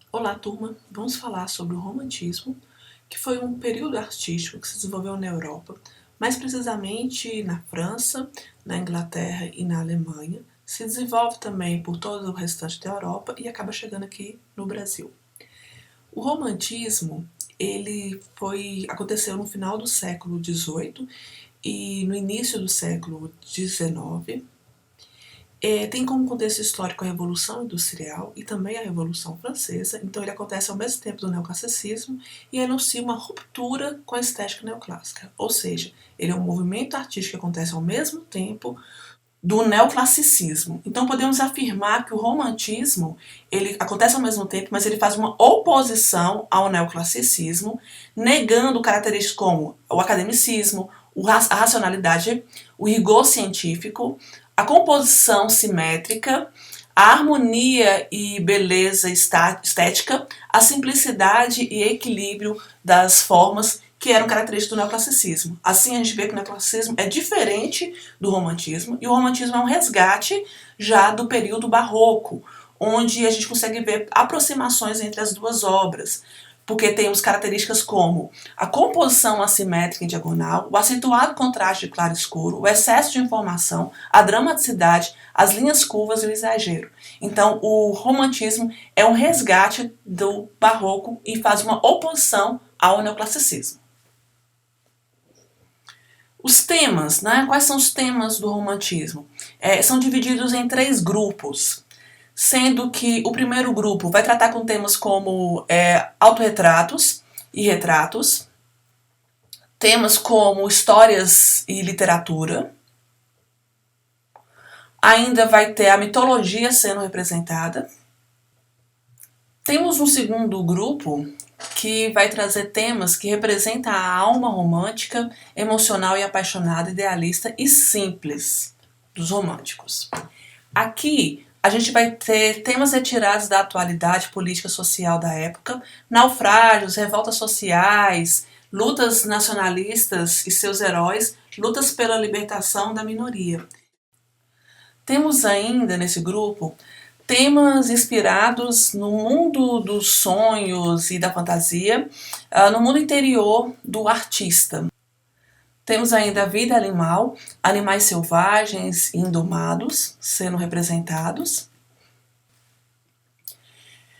Olá, turma! Vamos falar sobre o Romantismo, que foi um período artístico que se desenvolveu na Europa, mais precisamente na França, na Inglaterra e na Alemanha. Se desenvolve também por todo o restante da Europa e acaba chegando aqui no Brasil. O Romantismo, aconteceu no final do século XVIII e no início do século XIX. Tem como contexto histórico a Revolução Industrial e também a Revolução Francesa, então ele acontece ao mesmo tempo do neoclassicismo e anuncia uma ruptura com a estética neoclássica, ou seja, ele é um movimento artístico que acontece ao mesmo tempo do neoclassicismo. Então podemos afirmar que o romantismo ele acontece ao mesmo tempo, mas ele faz uma oposição ao neoclassicismo, negando características como o academicismo, a racionalidade, o rigor científico, a composição simétrica, a harmonia e beleza estética, a simplicidade e equilíbrio das formas que eram características do neoclassicismo. Assim a gente vê que o neoclassicismo é diferente do romantismo, e o romantismo é um resgate já do período barroco, onde a gente consegue ver aproximações entre as duas obras, porque temos características como a composição assimétrica em diagonal, o acentuado contraste de claro e escuro, o excesso de informação, a dramaticidade, as linhas curvas e o exagero. Então, o romantismo é um resgate do barroco e faz uma oposição ao neoclassicismo. Os temas, né? Quais são os temas do romantismo? São divididos em 3 grupos, sendo que o primeiro grupo vai tratar com temas como autorretratos e retratos, temas como histórias e literatura, ainda vai ter a mitologia sendo representada. Temos um segundo grupo que vai trazer temas que representam a alma romântica, emocional e apaixonada, idealista e simples dos românticos. Aqui a gente vai ter temas retirados da atualidade política social da época, naufrágios, revoltas sociais, lutas nacionalistas e seus heróis, lutas pela libertação da minoria. Temos ainda nesse grupo temas inspirados no mundo dos sonhos e da fantasia, no mundo interior do artista. Temos ainda a vida animal, animais selvagens e indomados sendo representados.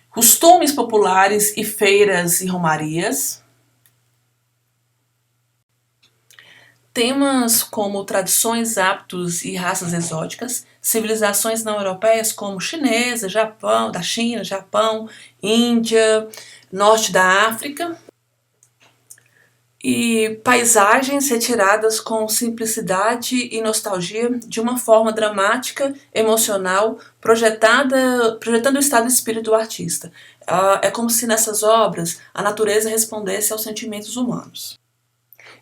Costumes populares e feiras e romarias. Temas como tradições, hábitos e raças exóticas, civilizações não europeias como chinesa, Japão, da China, Japão, Índia, norte da África, e paisagens retiradas com simplicidade e nostalgia de uma forma dramática, emocional, projetando o estado de espírito do artista. É como se nessas obras a natureza respondesse aos sentimentos humanos.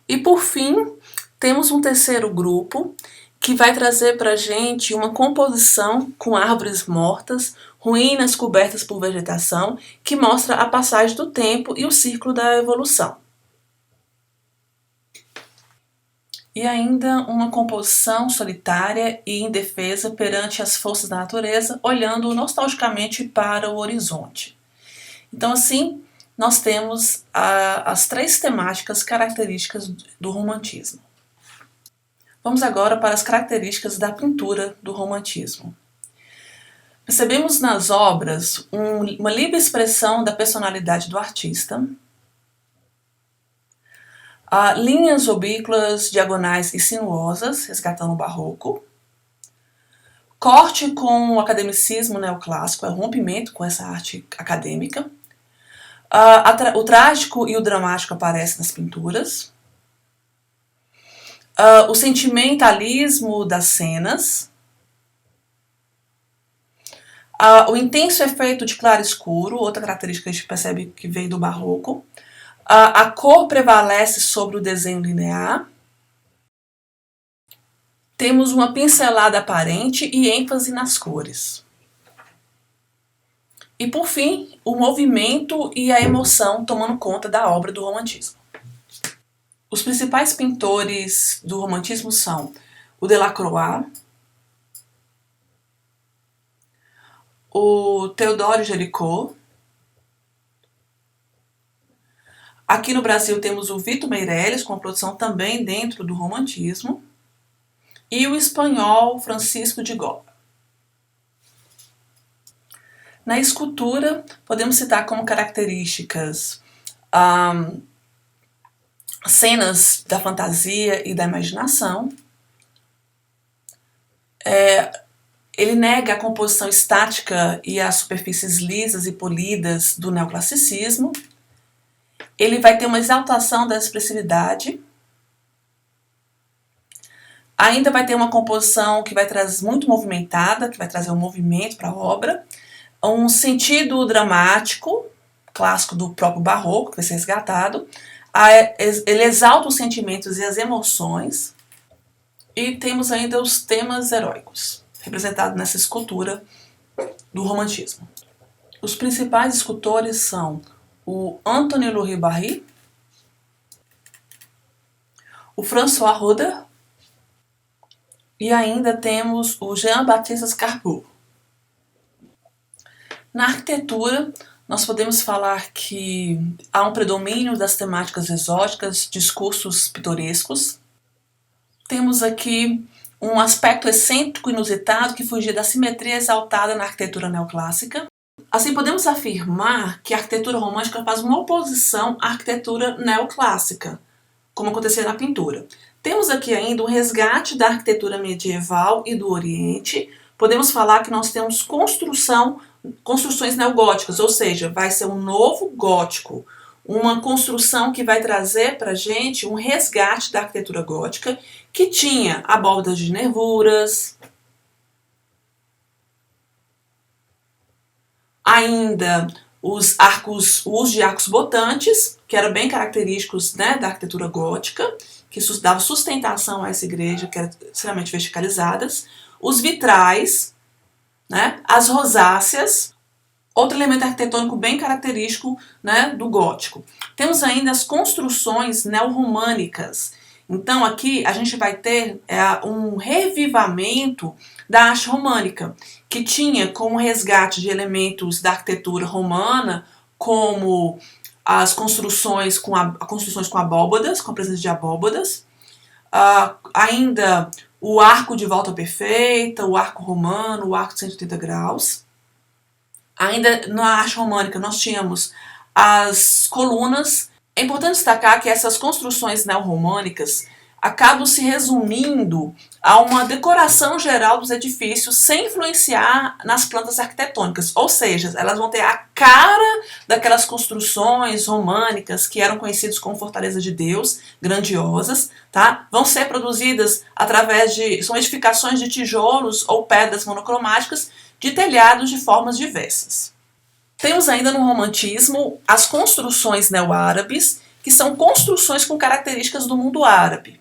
E por fim, temos um terceiro grupo que vai trazer para a gente uma composição com árvores mortas, ruínas cobertas por vegetação, que mostra a passagem do tempo e o ciclo da evolução. E ainda uma composição solitária e indefesa perante as forças da natureza, olhando nostalgicamente para o horizonte. Então, assim, nós temos as 3 temáticas características do romantismo. Vamos agora para as características da pintura do romantismo. Percebemos nas obras uma livre expressão da personalidade do artista, linhas oblíquas, diagonais e sinuosas, resgatando o barroco, corte com o academicismo neoclássico, rompimento com essa arte acadêmica, o trágico e o dramático aparecem nas pinturas, o sentimentalismo das cenas, o intenso efeito de claro e escuro, outra característica que a gente percebe que vem do barroco, a cor prevalece sobre o desenho linear, temos uma pincelada aparente e ênfase nas cores. E por fim, o movimento e a emoção tomando conta da obra do romantismo. Os principais pintores do romantismo são o Delacroix, o Théodore Géricault, Aqui no Brasil temos o Vitor Meireles, com a produção também dentro do romantismo, e o espanhol Francisco de Goya. Na escultura, podemos citar como características cenas da fantasia e da imaginação. Ele nega a composição estática e as superfícies lisas e polidas do neoclassicismo. Ele vai ter uma exaltação da expressividade. Ainda vai ter uma composição que vai trazer muito movimentada, que vai trazer um movimento para a obra. Um sentido dramático, clássico do próprio barroco, que vai ser resgatado. Ele exalta os sentimentos e as emoções. E temos ainda os temas heróicos, representados nessa escultura do romantismo. Os principais escultores são o Antoine-Louis Barye, o François Roeder e ainda temos o Jean-Baptiste Scarbour. Na arquitetura, nós podemos falar que há um predomínio das temáticas exóticas, discursos pitorescos. Temos aqui um aspecto excêntrico e inusitado que fugia da simetria exaltada na arquitetura neoclássica. Assim, podemos afirmar que a arquitetura romântica faz uma oposição à arquitetura neoclássica, como acontecia na pintura. Temos aqui ainda um resgate da arquitetura medieval e do Oriente. Podemos falar que nós temos construções neogóticas, ou seja, vai ser um novo gótico, uma construção que vai trazer para a gente um resgate da arquitetura gótica, que tinha abóbadas de nervuras, ainda o uso de arcos botantes, que eram bem característicos, né, da arquitetura gótica, que dava sustentação a essa igreja, que era extremamente verticalizadas, os vitrais, né, as rosáceas, outro elemento arquitetônico bem característico, né, do gótico. Temos ainda as construções neorromânicas. Então aqui a gente vai ter um revivamento da arte românica, que tinha como resgate de elementos da arquitetura romana, como as construções com abóbadas, com a presença de abóbadas, ainda o arco de volta perfeita, o arco romano, o arco de 180 graus. Ainda na arte românica nós tínhamos as colunas. É importante destacar que essas construções neorromânicas acabam se resumindo a uma decoração geral dos edifícios sem influenciar nas plantas arquitetônicas, ou seja, elas vão ter a cara daquelas construções românicas que eram conhecidas como Fortaleza de Deus, grandiosas, tá? Vão ser produzidas são edificações de tijolos ou pedras monocromáticas de telhados de formas diversas. Temos ainda no romantismo as construções neo-árabes, que são construções com características do mundo árabe.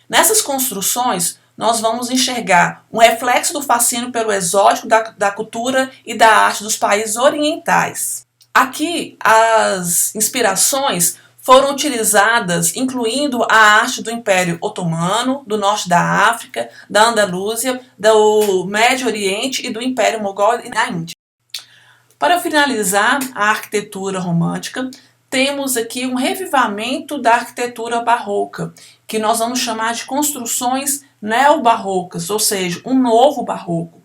Nessas construções, nós vamos enxergar um reflexo do fascínio pelo exótico da cultura e da arte dos países orientais. Aqui, as inspirações foram utilizadas, incluindo a arte do Império Otomano, do norte da África, da Andalúzia, do Médio Oriente e do Império Mogol e da Índia. Para finalizar a arquitetura romântica, temos aqui um revivamento da arquitetura barroca, que nós vamos chamar de construções neobarrocas, ou seja, um novo barroco.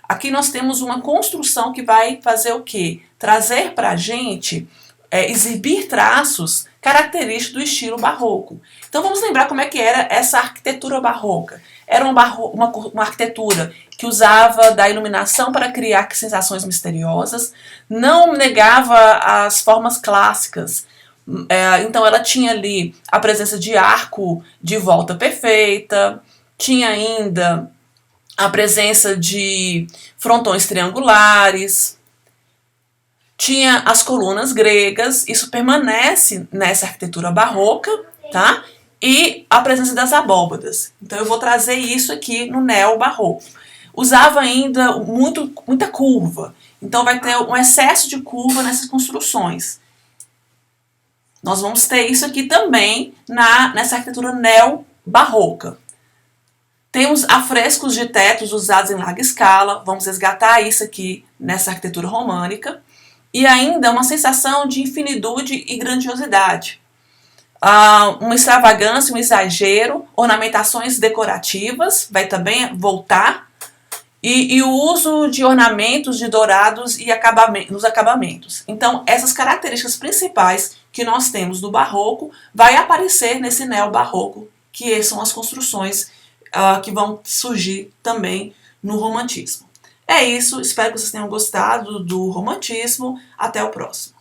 Aqui nós temos uma construção que vai fazer o quê? Trazer para a gente, exibir traços característicos do estilo barroco. Então vamos lembrar como é que era essa arquitetura barroca. Era uma arquitetura que usava da iluminação para criar sensações misteriosas, não negava as formas clássicas. Então ela tinha ali a presença de arco de volta perfeita, tinha ainda a presença de frontões triangulares, tinha as colunas gregas, isso permanece nessa arquitetura barroca, tá? E a presença das abóbadas. Então eu vou trazer isso aqui no neo-barroco. Usava ainda muita curva, então vai ter um excesso de curva nessas construções. Nós vamos ter isso aqui também nessa arquitetura neo-barroca. Temos afrescos de tetos usados em larga escala, vamos resgatar isso aqui nessa arquitetura românica. e ainda uma sensação de infinitude e grandiosidade. Uma extravagância, um exagero, ornamentações decorativas, vai também voltar, e o uso de ornamentos de dourados e nos acabamentos. Então, essas características principais que nós temos do barroco vai aparecer nesse neobarroco, que são as construções que vão surgir também no romantismo. É isso, espero que vocês tenham gostado do romantismo. Até o próximo.